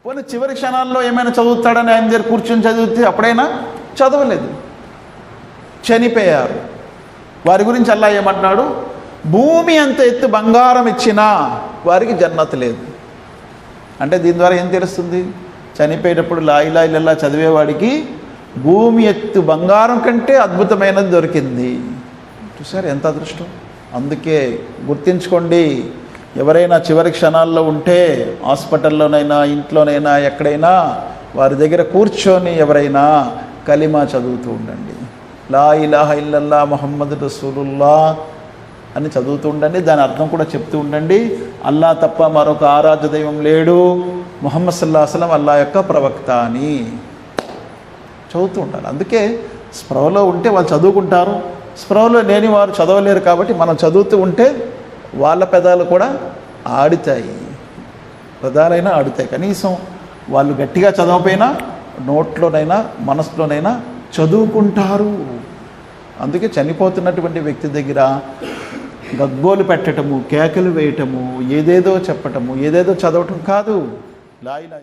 పోనీ చివరి క్షణాల్లో ఏమైనా చదువుతాడని ఆయన దగ్గర కూర్చొని చదివితే అప్పుడైనా చదవలేదు, చనిపోయారు. వారి గురించి అల్లా ఏమంటున్నాడు, భూమి అంత ఎత్తు బంగారం ఇచ్చినా వారికి జన్నత్ లేదు. అంటే దీని ద్వారా ఏం తెలుస్తుంది, చనిపోయేటప్పుడు లా ఇలాహ ఇల్లల్లాహ్ చదివేవాడికి భూమి ఎత్తు బంగారం కంటే అద్భుతమైనది దొరికింది. చూసారు ఎంత అదృష్టం. అందుకే గుర్తించుకోండి, ఎవరైనా చివరి క్షణాల్లో ఉంటే హాస్పిటల్లోనైనా ఇంట్లోనైనా ఎక్కడైనా వారి దగ్గర కూర్చొని ఎవరైనా కలిమా చదువుతూ ఉండండి, లా ఇలాహ ఇల్లల్లాహ్ ముహమ్మద్ రసూలుల్లాహ్ అని చదువుతూ ఉండండి. దాని అర్థం కూడా చెప్తూ ఉండండి, అల్లా తప్ప మరొక ఆరాధ్య దైవం లేడు, ముహమ్మద్ సల్లల్లాహు అలైహి వసల్లం అల్లా యొక్క ప్రవక్త అని చదువుతూ ఉంటారు. అందుకే స్పృహలో ఉంటే వాళ్ళు చదువుకుంటారు, స్పృహలో లేని వారు చదవలేరు. కాబట్టి మనం చదువుతూ ఉంటే వాళ్ళ పెదాలు కూడా ఆడుతాయి, పెదాలైనా ఆడుతాయి. కనీసం వాళ్ళు గట్టిగా చదవకపోయినా నోట్లోనైనా మనసులోనైనా చదువుకుంటారు. అందుకే చనిపోతున్నటువంటి వ్యక్తి దగ్గర గగ్గోలు పెట్టటము, కేకలు వేయటము, ఏదేదో చెప్పటము, ఏదేదో చదవటం కాదు. లా ఇలాహ